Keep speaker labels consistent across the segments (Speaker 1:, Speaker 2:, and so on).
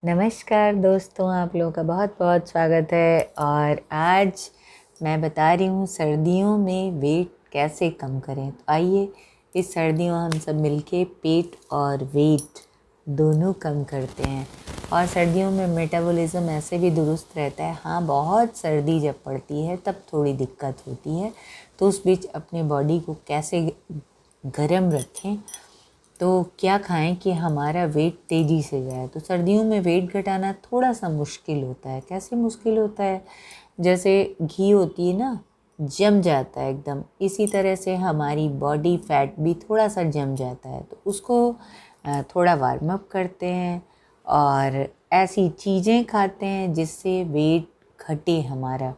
Speaker 1: नमस्कार दोस्तों, आप लोगों का बहुत बहुत स्वागत है। और आज मैं बता रही हूँ सर्दियों में वेट कैसे कम करें। तो आइए इस सर्दियों हम सब मिलके पेट और वेट दोनों कम करते हैं। और सर्दियों में मेटाबॉलिज्म ऐसे भी दुरुस्त रहता है। हाँ, बहुत सर्दी जब पड़ती है तब थोड़ी दिक्कत होती है, तो उस बीच अपने बॉडी को कैसे गर्म रखें, तो क्या खाएं कि हमारा वेट तेज़ी से जाए। तो सर्दियों में वेट घटाना थोड़ा सा मुश्किल होता है। कैसे मुश्किल होता है? जैसे घी होती है ना, जम जाता है एकदम, इसी तरह से हमारी बॉडी फैट भी थोड़ा सा जम जाता है। तो उसको थोड़ा वार्म अप करते हैं और ऐसी चीज़ें खाते हैं जिससे वेट घटे हमारा,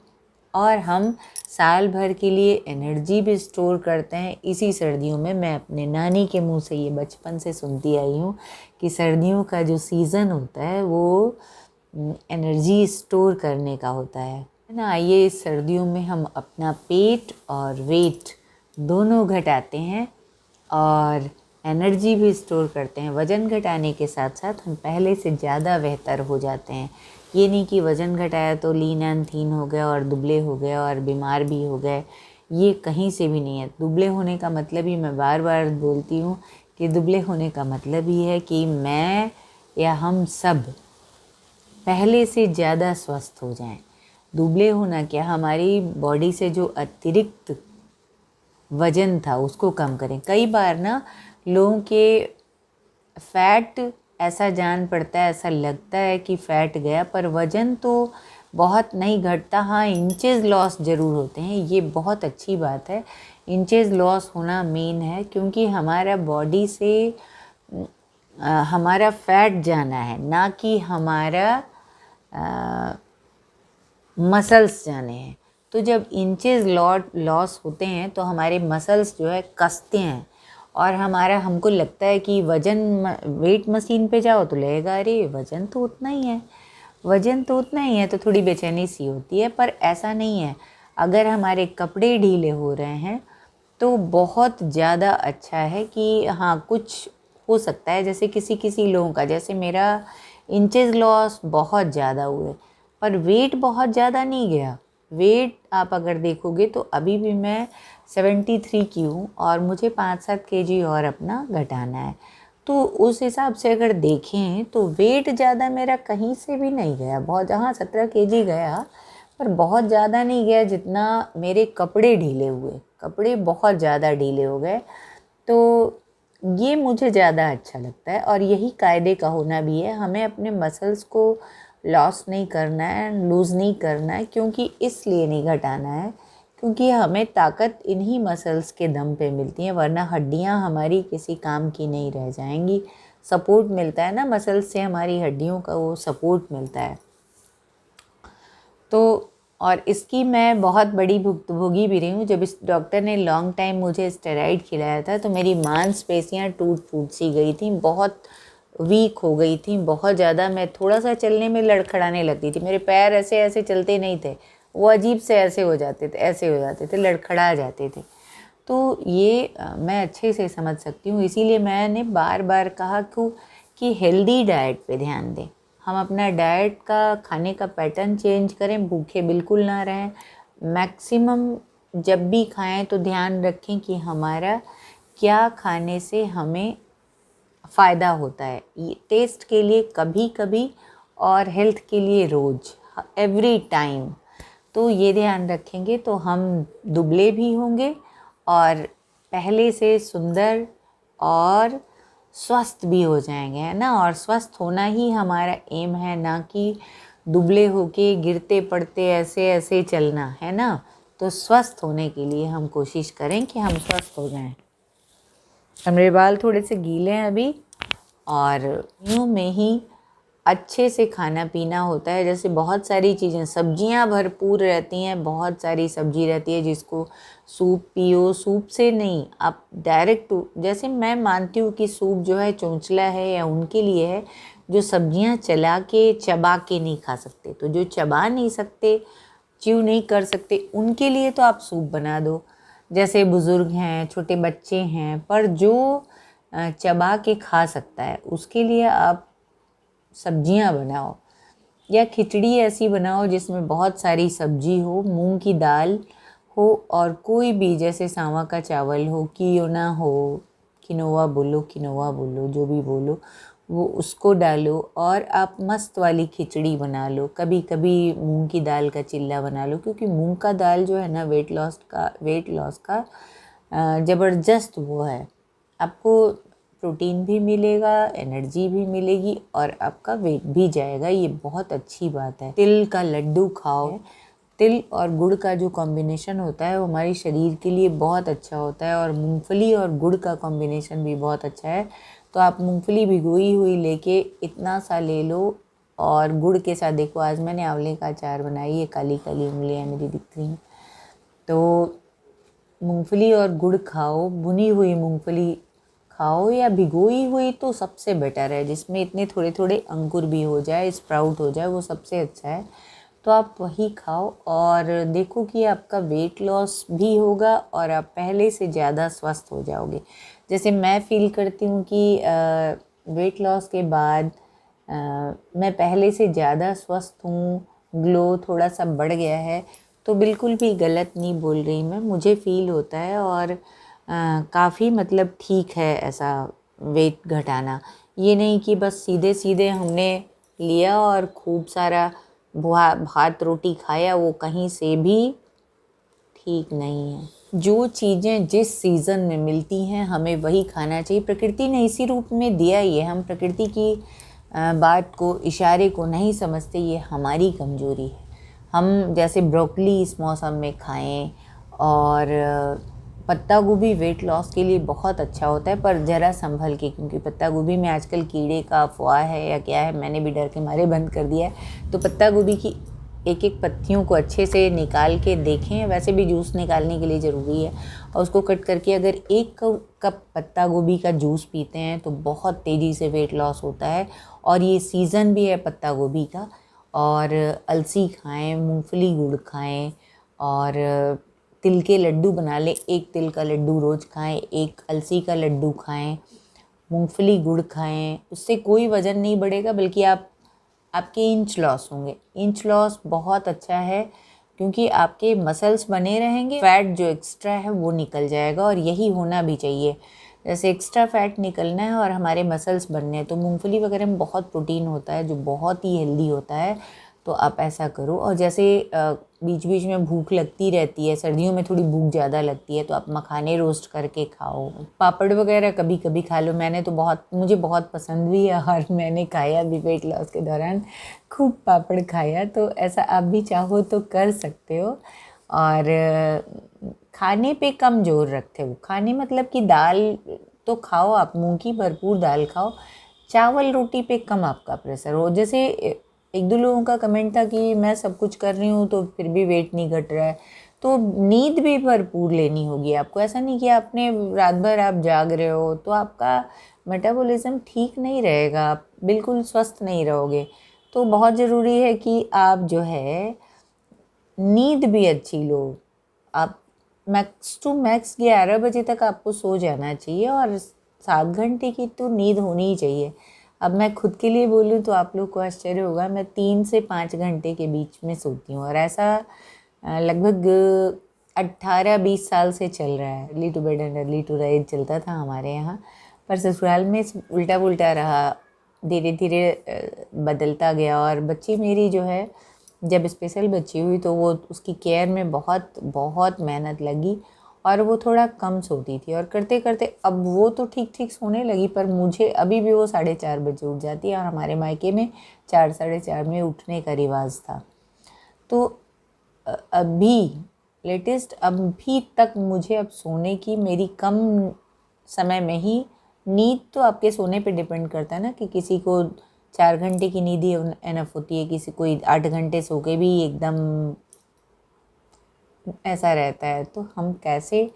Speaker 1: और हम साल भर के लिए एनर्जी भी स्टोर करते हैं इसी सर्दियों में। मैं अपने नानी के मुंह से ये बचपन से सुनती आई हूँ कि सर्दियों का जो सीज़न होता है वो एनर्जी स्टोर करने का होता है ना। आइए इस सर्दियों में हम अपना पेट और वेट दोनों घटाते हैं और एनर्जी भी स्टोर करते हैं। वज़न घटाने के साथ साथ हम पहले से ज़्यादा बेहतर हो जाते हैं। ये नहीं कि वज़न घटाया तो लीन एंड थीन हो गया और दुबले हो गए और बीमार भी हो गए, ये कहीं से भी नहीं है। दुबले होने का मतलब ही, मैं बार बार बोलती हूँ कि दुबले होने का मतलब ही है कि मैं या हम सब पहले से ज़्यादा स्वस्थ हो जाएं। दुबले होना क्या, हमारी बॉडी से जो अतिरिक्त वज़न था उसको कम करें। कई बार ना लोगों के फैट ऐसा जान पड़ता है, ऐसा लगता है कि फ़ैट गया, पर वज़न तो बहुत नहीं घटता। हाँ, इंचेस लॉस ज़रूर होते हैं, ये बहुत अच्छी बात है। इंचेस लॉस होना मेन है, क्योंकि हमारा बॉडी से हमारा फैट जाना है, ना कि हमारा मसल्स जाने हैं। तो जब इंचेस लॉस होते हैं तो हमारे मसल्स जो है कसते हैं, और हमको लगता है कि वेट मशीन पे जाओ तो लगेगा अरे वज़न तो उतना ही है, वज़न तो उतना ही है, तो थोड़ी बेचैनी सी होती है। पर ऐसा नहीं है। अगर हमारे कपड़े ढीले हो रहे हैं तो बहुत ज़्यादा अच्छा है कि हाँ, कुछ हो सकता है। जैसे किसी किसी लोगों का, जैसे मेरा इंचेस लॉस बहुत ज़्यादा हुए पर वेट बहुत ज़्यादा नहीं गया। वेट आप अगर देखोगे तो अभी भी मैं 73 की हूँ और मुझे 5-7 केजी और अपना घटाना है। तो उस हिसाब से अगर देखें तो वेट ज़्यादा मेरा कहीं से भी नहीं गया। बहुत, जहाँ 17 केजी गया पर बहुत ज़्यादा नहीं गया जितना मेरे कपड़े ढीले हुए। कपड़े बहुत ज़्यादा ढीले हो गए, तो ये मुझे ज़्यादा अच्छा लगता है। और यही कायदे का होना भी है। हमें अपने मसल्स को लॉस नहीं करना है, लूज़ नहीं करना है, क्योंकि इसलिए नहीं घटाना है क्योंकि हमें ताकत इन्हीं मसल्स के दम पे मिलती है, वरना हड्डियां हमारी किसी काम की नहीं रह जाएंगी। सपोर्ट मिलता है ना मसल्स से, हमारी हड्डियों का वो सपोर्ट मिलता है। तो और इसकी मैं बहुत बड़ी भुक्तभोगी भी रही हूँ। जब इस डॉक्टर ने लॉन्ग टाइम मुझे स्टेरॉइड खिलाया था तो मेरी मांसपेशियाँ टूट फूट सी गई थी, बहुत वीक हो गई थी, बहुत ज़्यादा। मैं थोड़ा सा चलने में लड़खड़ाने लगती थी, मेरे पैर ऐसे ऐसे चलते नहीं थे, वो अजीब से ऐसे हो जाते थे, ऐसे हो जाते थे, लड़खड़ा जाते थे। तो ये मैं अच्छे से समझ सकती हूँ। इसीलिए मैंने बार बार कहा कि हेल्दी डाइट पे ध्यान दें। हम अपना डाइट का, खाने का पैटर्न चेंज करें, भूखे बिल्कुल ना रहें। मैक्सिमम जब भी खाएं तो ध्यान रखें कि हमारा क्या खाने से हमें फ़ायदा होता है। ये टेस्ट के लिए कभी कभी और हेल्थ के लिए रोज़, एवरी टाइम। तो ये ध्यान रखेंगे तो हम दुबले भी होंगे और पहले से सुंदर और स्वस्थ भी हो जाएंगे, है ना। और स्वस्थ होना ही हमारा एम है, ना कि दुबले होके गिरते पड़ते ऐसे ऐसे चलना, है ना। तो स्वस्थ होने के लिए हम कोशिश करें कि हम स्वस्थ हो जाएं। मेरे बाल थोड़े से गीले हैं अभी, और यूँ में ही अच्छे से खाना पीना होता है। जैसे बहुत सारी चीज़ें, सब्जियां भरपूर रहती हैं, बहुत सारी सब्जी रहती है जिसको सूप पियो। सूप से नहीं, आप डायरेक्ट, जैसे मैं मानती हूँ कि सूप जो है चोंचला है या उनके लिए है जो सब्जियां चला के चबा के नहीं खा सकते। तो जो चबा नहीं सकते, च्यू नहीं कर सकते, उनके लिए तो आप सूप बना दो। जैसे बुज़ुर्ग हैं, छोटे बच्चे हैं, पर जो चबा के खा सकता है उसके लिए आप सब्जियां बनाओ या खिचड़ी ऐसी बनाओ जिसमें बहुत सारी सब्जी हो, मूंग की दाल हो और कोई भी, जैसे सावा का चावल हो, कियोना हो, किनोवा बोलो जो भी बोलो, वो उसको डालो और आप मस्त वाली खिचड़ी बना लो। कभी कभी मूंग की दाल का चिल्ला बना लो, क्योंकि मूंग का दाल जो है ना वेट लॉस का ज़बरदस्त वो है। आपको प्रोटीन भी मिलेगा, एनर्जी भी मिलेगी और आपका वेट भी जाएगा। ये बहुत अच्छी बात है। तिल का लड्डू खाओ। तिल और गुड़ का जो कॉम्बिनेशन होता है वो हमारे शरीर के लिए बहुत अच्छा होता है, और मूंगफली और गुड़ का कॉम्बिनेशन भी बहुत अच्छा है। तो आप मूंगफली भिगोई हुई लेके इतना सा ले लो, और गुड़ के साथ देखो, आज मैंने आंवले का अचार बनाई है, काली काली उंगलियाँ मेरी दिख रही हैं। तो मूंगफली और गुड़ खाओ, भुनी हुई मूंगफली खाओ या भिगोई हुई तो सबसे बेटर है, जिसमें इतने थोड़े थोड़े अंकुर भी हो जाए, स्प्राउट हो जाए, वो सबसे अच्छा है। तो आप वही खाओ और देखो कि आपका वेट लॉस भी होगा और आप पहले से ज़्यादा स्वस्थ हो जाओगे। जैसे मैं फील करती हूँ कि वेट लॉस के बाद मैं पहले से ज़्यादा स्वस्थ हूँ, ग्लो थोड़ा सा बढ़ गया है। तो बिल्कुल भी गलत नहीं बोल रही मैं, मुझे फील होता है और काफ़ी मतलब ठीक है ऐसा वेट घटाना। ये नहीं कि बस सीधे सीधे हमने लिया और खूब सारा भात रोटी खाया, वो कहीं से भी ठीक नहीं है। जो चीज़ें जिस सीज़न में मिलती हैं हमें वही खाना चाहिए। प्रकृति ने इसी रूप में दिया ही है, हम प्रकृति की बात को, इशारे को नहीं समझते, ये हमारी कमज़ोरी है। हम जैसे ब्रोकली इस मौसम में खाएं, और पत्ता गोभी वेट लॉस के लिए बहुत अच्छा होता है, पर ज़रा संभल के, क्योंकि पत्ता गोभी में आजकल कीड़े का अफवाह है या क्या है, मैंने भी डर के मारे बंद कर दिया है। तो पत्ता गोभी की एक एक पत्तियों को अच्छे से निकाल के देखें, वैसे भी जूस निकालने के लिए ज़रूरी है, और उसको कट करके अगर 1 कप पत्ता गोभी का जूस पीते हैं तो बहुत तेज़ी से वेट लॉस होता है। और ये सीज़न भी है पत्ता गोभी का। और अलसी खाएं, मूंगफली गुड़ खाएं, और तिल के लड्डू बना लें। 1 तिल का लड्डू रोज़ खाएं, 1 अलसी का लड्डू खाएं, मूंगफली गुड़ खाएं। उससे कोई वज़न नहीं बढ़ेगा, बल्कि आपके इंच लॉस होंगे। इंच लॉस बहुत अच्छा है, क्योंकि आपके मसल्स बने रहेंगे, फैट जो एक्स्ट्रा है वो निकल जाएगा, और यही होना भी चाहिए। जैसे एक्स्ट्रा फैट निकलना है और हमारे मसल्स बनने हैं, तो मूंगफली वगैरह में बहुत प्रोटीन होता है जो बहुत ही हेल्दी होता है। तो आप ऐसा करो। और जैसे बीच बीच में भूख लगती रहती है, सर्दियों में थोड़ी भूख ज़्यादा लगती है, तो आप मखाने रोस्ट करके खाओ, पापड़ वगैरह कभी कभी खा लो। मुझे बहुत पसंद भी है, और मैंने खाया भी वेट लॉस के दौरान, खूब पापड़ खाया। तो ऐसा आप भी चाहो तो कर सकते हो। और खाने पे कम जोर रखते हो। खाने मतलब कि दाल तो खाओ, आप मूंग की भरपूर दाल खाओ, चावल रोटी पे कम आपका प्रेशर हो। जैसे 1-2 लोगों का कमेंट था कि मैं सब कुछ कर रही हूँ तो फिर भी वेट नहीं घट रहा है। तो नींद भी भरपूर लेनी होगी आपको। ऐसा नहीं कि आपने रात भर आप जाग रहे हो तो आपका मेटाबॉलिज्म ठीक नहीं रहेगा, आप बिल्कुल स्वस्थ नहीं रहोगे। तो बहुत ज़रूरी है कि आप जो है नींद भी अच्छी लो। आप मैक्स टू मैक्स 11 बजे तक आपको सो जाना चाहिए, और 7 घंटे की तो नींद होनी ही चाहिए। अब मैं खुद के लिए बोलूँ तो आप लोग को आश्चर्य होगा, मैं 3 से 5 घंटे के बीच में सोती हूँ, और ऐसा लगभग 18-20 साल से चल रहा है। Early to bed and early to rise चलता था हमारे यहाँ, पर ससुराल में उल्टा पुल्टा रहा, धीरे धीरे बदलता गया। और बच्ची मेरी जो है, जब स्पेशल बच्ची हुई तो वो उसकी केयर में बहुत बहुत मेहनत लगी, और वो थोड़ा कम सोती थी, और करते करते अब वो तो ठीक ठीक सोने लगी, पर मुझे अभी भी वो 4:30 बजे उठ जाती है, और हमारे मायके में 4-4:30 में उठने का रिवाज था। तो अभी लेटेस्ट अभी तक मुझे अब सोने की, मेरी कम समय में ही, नींद तो आपके सोने पे डिपेंड करता है ना, कि किसी को 4 घंटे की नींद ही एनफ होती है, किसी कोई 8 घंटे सो के भी एकदम ऐसा रहता है। तो हम कैसे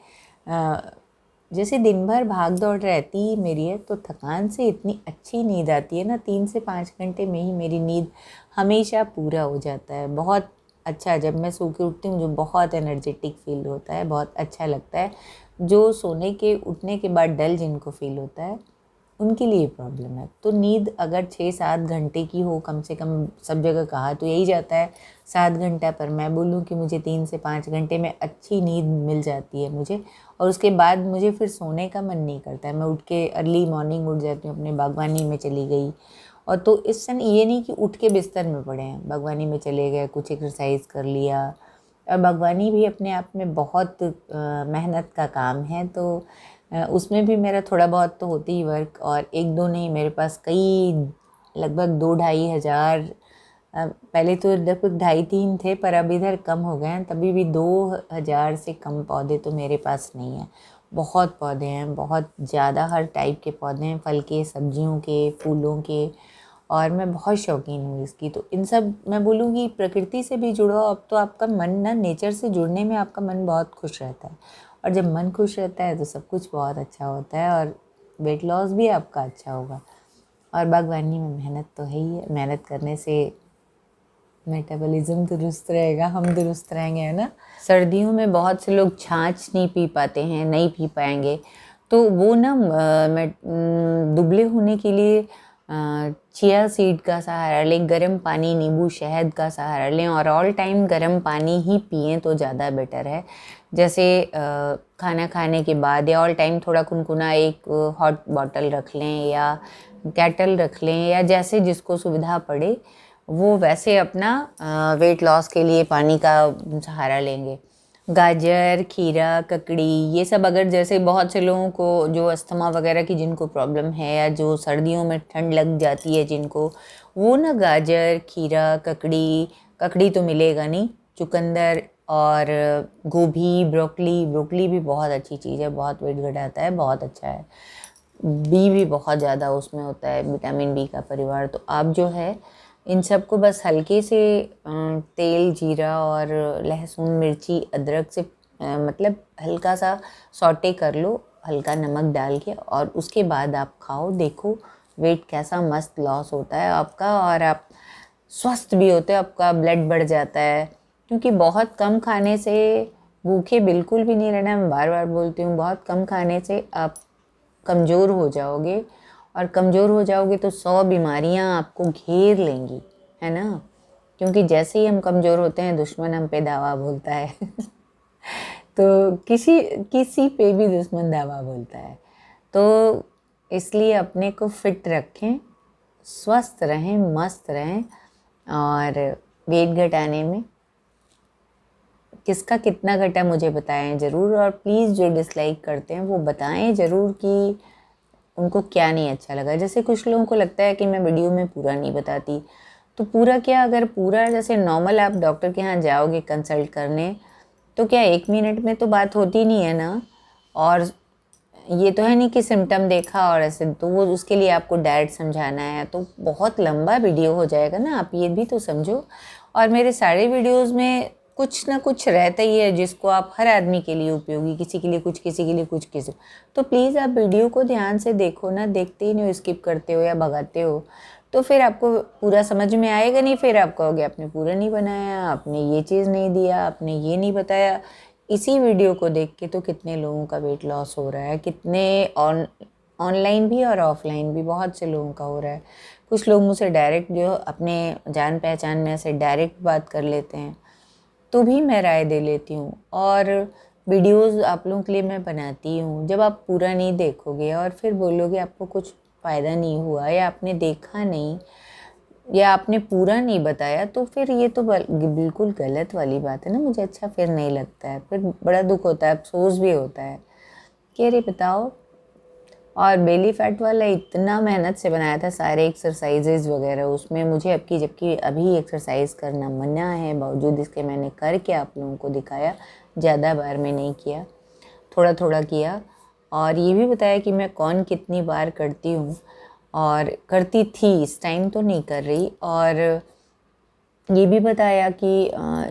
Speaker 1: जैसे दिन भर भाग दौड़ रहती ही मेरी है, तो थकान से इतनी अच्छी नींद आती है ना, 3 से 5 घंटे में ही मेरी नींद हमेशा पूरा हो जाता है। बहुत अच्छा, जब मैं सो के उठती हूँ मुझे बहुत एनर्जेटिक फील होता है, बहुत अच्छा लगता है। जो सोने के उठने के बाद डल जिनको फील होता है, उनके लिए प्रॉब्लम है। तो नींद अगर 6-7 घंटे की हो कम से कम, सब जगह कहा तो यही जाता है 7 घंटा, पर मैं बोलूँ कि मुझे 3 से 5 घंटे में अच्छी नींद मिल जाती है मुझे, और उसके बाद मुझे फिर सोने का मन नहीं करता है। मैं उठ के अर्ली मॉर्निंग उठ जाती हूँ, अपने बागवानी में चली गई, और तो इस समय ये नहीं कि उठ के बिस्तर में पड़े हैं, बागवानी में चले गए, कुछ एक्सरसाइज कर लिया। और बागवानी भी अपने आप में बहुत मेहनत का काम है, तो उसमें भी मेरा थोड़ा बहुत तो होती ही वर्क, और एक दो नहीं, मेरे पास कई, लगभग 2-2.5 हज़ार, पहले तो लगभग 2.5-3 थे, पर अब इधर कम हो गए हैं, तभी भी 2,000 से कम पौधे तो मेरे पास नहीं हैं। बहुत पौधे हैं, बहुत ज़्यादा, हर टाइप के पौधे हैं, फल के, सब्जियों के, फूलों के, और मैं बहुत शौकीन हूँ इसकी। तो इन सब, मैं बोलूँगी प्रकृति से भी जुड़ो, अब तो आपका मन ना, नेचर से जुड़ने में आपका मन बहुत खुश रहता है, और जब मन खुश रहता है तो सब कुछ बहुत अच्छा होता है, और वेट लॉस भी आपका अच्छा होगा। और बागवानी में मेहनत तो है ही है, मेहनत करने से मेटाबॉलिज्म दुरुस्त रहेगा, हम दुरुस्त रहेंगे, है ना। सर्दियों में बहुत से लोग छाछ नहीं पी पाते हैं, नहीं पी पाएंगे, तो वो ना दुबले होने के लिए चिया सीड का सहारा लें, गर्म पानी, नींबू, शहद का सहारा लें, और ऑल टाइम गर्म पानी ही पिएं तो ज़्यादा बेटर है। जैसे खाना खाने के बाद या ऑल टाइम थोड़ा कुनकुना एक हॉट बॉटल रख लें, या कैटल रख लें, या जैसे जिसको सुविधा पड़े वो वैसे अपना वेट लॉस के लिए पानी का सहारा लेंगे। गाजर, खीरा, ककड़ी, ये सब, अगर जैसे बहुत से लोगों को जो अस्थमा वगैरह की जिनको प्रॉब्लम है, या जो सर्दियों में ठंड लग जाती है जिनको, वो ना गाजर, खीरा, ककड़ी तो मिलेगा नहीं, चुकंदर, और गोभी, ब्रोकली भी बहुत अच्छी चीज़ है, बहुत वेट घटाता है, बहुत अच्छा है। बी भी बहुत ज़्यादा उसमें होता है, विटामिन बी का परिवार। तो आप जो है इन सब को बस हल्के से तेल, जीरा और लहसुन, मिर्ची, अदरक से मतलब हल्का सा सौटे कर लो, हल्का नमक डाल के, और उसके बाद आप खाओ, देखो वेट कैसा मस्त लॉस होता है आपका, और आप स्वस्थ भी होते हो, आपका ब्लड बढ़ जाता है। क्योंकि बहुत कम खाने से, भूखे बिल्कुल भी नहीं रहना, मैं बार बार बोलती हूँ, बहुत कम खाने से आप कमज़ोर हो जाओगे, और कमज़ोर हो जाओगे तो 100 बीमारियां आपको घेर लेंगी, है ना। क्योंकि जैसे ही हम कमज़ोर होते हैं, दुश्मन हम पे दावा बोलता है तो किसी किसी पे भी दुश्मन दावा बोलता है। तो इसलिए अपने को फिट रखें, स्वस्थ रहें, मस्त रहें, और वेट घटाने में किसका कितना घटा मुझे बताएं ज़रूर, और प्लीज़ जो डिसलाइक करते हैं वो बताएं ज़रूर कि उनको क्या नहीं अच्छा लगा। जैसे कुछ लोगों को लगता है कि मैं वीडियो में पूरा नहीं बताती, तो पूरा क्या, अगर पूरा जैसे नॉर्मल आप डॉक्टर के यहाँ जाओगे कंसल्ट करने, तो क्या 1 मिनट में तो बात होती नहीं है ना। और ये तो है नहीं कि सिम्टम देखा और ऐसे, तो वो उसके लिए आपको डायरेक्ट समझाना है, तो बहुत लंबा वीडियो हो जाएगा ना, आप ये भी तो समझो। और मेरे सारे वीडियोस में कुछ ना कुछ रहता ही है जिसको आप, हर आदमी के लिए उपयोगी, किसी के लिए कुछ, किसी के लिए कुछ, किसी, तो प्लीज़ आप वीडियो को ध्यान से देखो ना, देखते ही नहीं हो, स्किप करते हो या भगाते हो, तो फिर आपको पूरा समझ में आएगा नहीं, फिर आप कहोगे आपने पूरा नहीं बनाया, आपने ये चीज़ नहीं दिया, आपने ये नहीं बताया। इसी वीडियो को देख के तो कितने लोगों का वेट लॉस हो रहा है, कितने ऑनलाइन भी और ऑफलाइन भी बहुत से लोगों का हो रहा है। कुछ लोग मुझसे डायरेक्ट, जो अपने जान पहचान में से डायरेक्ट बात कर लेते हैं, तो भी मैं राय दे लेती हूँ, और वीडियोस आप लोगों के लिए मैं बनाती हूँ। जब आप पूरा नहीं देखोगे और फिर बोलोगे आपको कुछ फ़ायदा नहीं हुआ, या आपने देखा नहीं, या आपने पूरा नहीं बताया, तो फिर ये तो बिल्कुल गलत वाली बात है ना। मुझे अच्छा फिर नहीं लगता है, फिर बड़ा दुख होता है, अफसोस भी होता है कि अरे बताओ। और बेली फैट वाला इतना मेहनत से बनाया था, सारे एक्सरसाइजेज वगैरह, उसमें मुझे जबकि अभी एक्सरसाइज करना मना है, बावजूद इसके मैंने करके आप लोगों को दिखाया, ज़्यादा बार में नहीं किया, थोड़ा थोड़ा किया, और ये भी बताया कि मैं कौन कितनी बार करती हूँ, और करती थी, इस टाइम तो नहीं कर रही, और ये भी बताया कि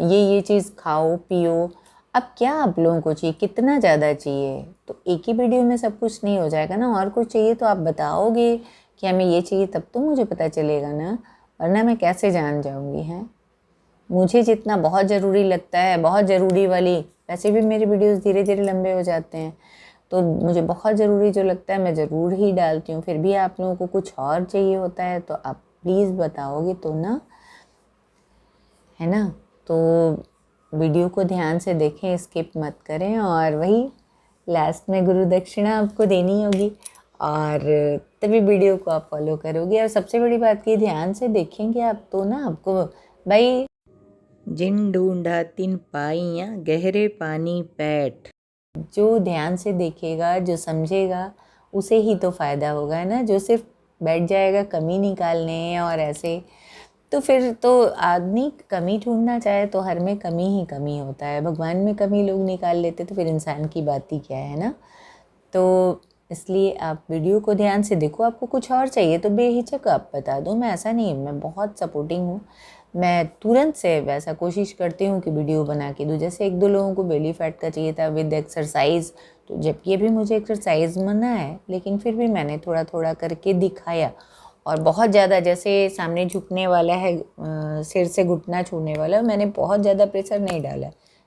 Speaker 1: ये चीज़ खाओ पियो। अब क्या आप लोगों को चाहिए, कितना ज़्यादा चाहिए, तो एक ही वीडियो में सब कुछ नहीं हो जाएगा ना, और कुछ चाहिए तो आप बताओगे कि हमें ये चाहिए, तब तो मुझे पता चलेगा ना, वरना मैं कैसे जान जाऊँगी। हैं, मुझे जितना बहुत ज़रूरी लगता है, बहुत ज़रूरी वाली, वैसे भी मेरे वीडियोस धीरे धीरे लंबे हो जाते हैं, तो मुझे बहुत ज़रूरी जो लगता है मैं ज़रूर ही डालती हूँ। फिर भी आप लोगों को कुछ और चाहिए होता है तो आप प्लीज़ बताओगे तो ना, है ना। तो वीडियो को ध्यान से देखें, स्किप मत करें। और वही लास्ट में गुरु दक्षिणा आपको देनी होगी और तभी वीडियो को आप फॉलो करोगे। और सबसे बड़ी बात की ध्यान से देखेंगे आप तो ना आपको भाई, जिन ढूंढा तिन पाइयाँ गहरे पानी पैठ, जो ध्यान से देखेगा, जो समझेगा, उसे ही तो फ़ायदा होगा, है ना। जो सिर्फ बैठ जाएगा कमी निकालने और ऐसे, तो फिर तो आदमी कमी ढूंढना चाहे तो हर में कमी ही कमी होता है। भगवान में कमी लोग निकाल लेते तो फिर इंसान की बात ही क्या है ना। तो इसलिए आप वीडियो को ध्यान से देखो। आपको कुछ और चाहिए तो बेहिचक आप बता दो, मैं ऐसा नहीं, मैं बहुत सपोर्टिंग हूँ। मैं तुरंत से वैसा कोशिश करती हूँ कि वीडियो बना के दूँ। जैसे एक दो लोगों को बेली फैट का चाहिए था विद एक्सरसाइज, तो जबकि अभी मुझे एक्सरसाइज मना है लेकिन फिर भी मैंने थोड़ा थोड़ा करके दिखाया। और बहुत ज़्यादा जैसे सामने झुकने वाला है, सिर से घुटना छूने वाला, मैंने बहुत ज़्यादा प्रेशर नहीं डाला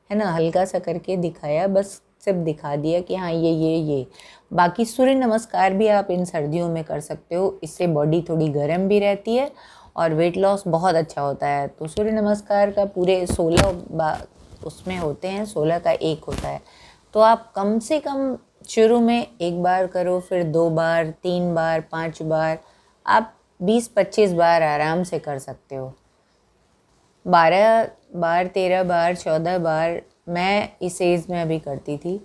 Speaker 1: है ना, हल्का सा करके दिखाया, बस सिर्फ दिखा दिया कि हाँ ये। बाकी सूर्य नमस्कार भी आप इन सर्दियों में कर सकते हो, इससे बॉडी थोड़ी गर्म भी रहती है और वेट लॉस बहुत अच्छा होता है। तो सूर्य नमस्कार का पूरे 16 उसमें होते हैं, 16 का एक होता है। तो आप कम से कम शुरू में 1 बार करो, फिर 2 बार, 3 बार, 5 बार, आप 20-25 बार आराम से कर सकते हो। 12 बार, 13 बार, 14 बार मैं इस एज में अभी करती थी।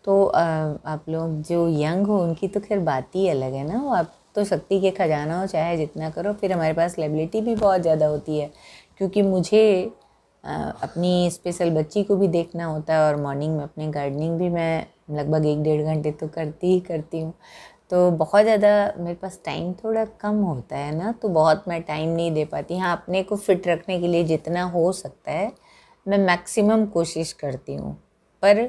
Speaker 1: तो आप लोग जो यंग हो उनकी तो खैर बात ही अलग है ना, वो आप तो शक्ति के खजाना हो, चाहे जितना करो। फिर हमारे पास लेबिलिटी भी बहुत ज़्यादा होती है क्योंकि मुझे अपनी स्पेशल बच्ची को भी देखना होता है और मॉर्निंग में अपने गार्डनिंग भी मैं लगभग 1-1.5 घंटे तो करती ही करती हूँ। तो बहुत ज़्यादा मेरे पास टाइम थोड़ा कम होता है ना, तो बहुत मैं टाइम नहीं दे पाती। हाँ, अपने को फिट रखने के लिए जितना हो सकता है मैं मैक्सिमम कोशिश करती हूँ, पर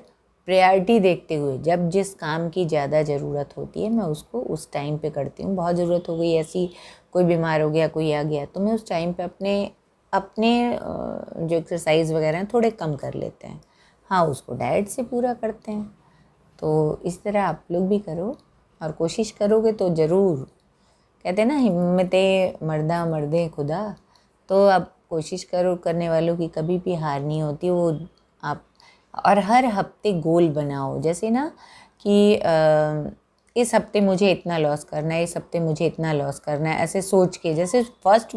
Speaker 1: प्रायोरिटी देखते हुए जब जिस काम की ज़्यादा ज़रूरत होती है मैं उसको उस टाइम पे करती हूँ। बहुत ज़रूरत हो गई ऐसी, कोई बीमार हो गया, कोई आ गया, तो मैं उस टाइम पे अपने अपने जो एक्सरसाइज वगैरह हैं थोड़े कम कर लेते हैं। हाँ, उसको डाइट से पूरा करते हैं। तो इस तरह आप लोग भी करो और कोशिश करोगे तो ज़रूर, कहते हैं ना हिम्मते मर्दा मर्दे खुदा। तो आप कोशिश करो, करने वालों की कभी भी हार नहीं होती। वो आप और हर हफ्ते गोल बनाओ, जैसे ना कि इस हफ्ते मुझे इतना लॉस करना है, इस हफ्ते मुझे इतना लॉस करना है, ऐसे सोच के। जैसे फर्स्ट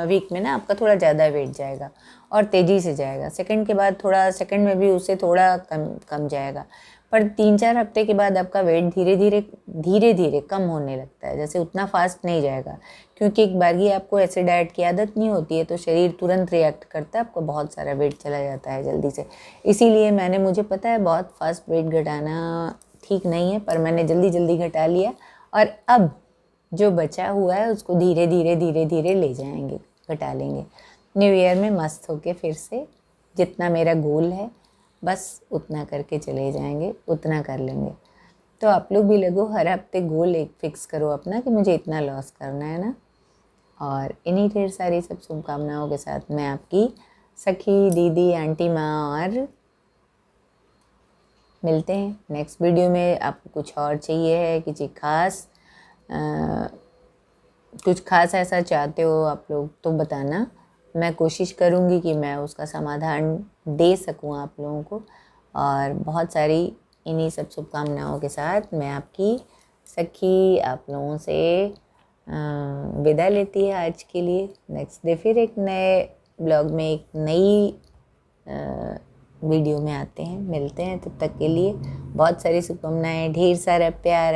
Speaker 1: वीक में ना आपका थोड़ा ज़्यादा वेट जाएगा और तेज़ी से जाएगा, सेकंड के बाद थोड़ा, सेकंड में भी उससे थोड़ा कम जाएगा, पर 3-4 हफ्ते के बाद आपका वेट धीरे धीरे कम होने लगता है। जैसे उतना फास्ट नहीं जाएगा क्योंकि एक बार ही आपको ऐसे डाइट की आदत नहीं होती है तो शरीर तुरंत रिएक्ट करता है, आपको बहुत सारा वेट चला जाता है जल्दी से। इसीलिए मुझे पता है बहुत फास्ट वेट घटाना ठीक नहीं है, पर मैंने जल्दी घटा लिया और अब जो बचा हुआ है उसको धीरे धीरे ले जाएंगे, घटा लेंगे। न्यू ईयर में मस्त होके फिर से जितना मेरा गोल है बस उतना करके चले जाएंगे, उतना कर लेंगे। तो आप लोग भी लगो, हर हफ्ते गोल एक फिक्स करो अपना कि मुझे इतना लॉस करना है ना। और इन्हीं ढेर सारी सब शुभकामनाओं के साथ मैं आपकी सखी, दीदी, आंटी, माँ, और मिलते हैं नेक्स्ट वीडियो में। आपको कुछ और चाहिए है, कुछ खास ऐसा चाहते हो आप लोग तो बताना, मैं कोशिश करूँगी कि मैं उसका समाधान दे सकूँ आप लोगों को। और बहुत सारी इन्हीं सब शुभकामनाओं के साथ मैं आपकी सखी आप लोगों से विदा लेती है आज के लिए। नेक्स्ट डे फिर एक नए ब्लॉग में, एक नई वीडियो में आते हैं, मिलते हैं। तब तक के लिए बहुत सारी शुभकामनाएं, ढेर सारा प्यार।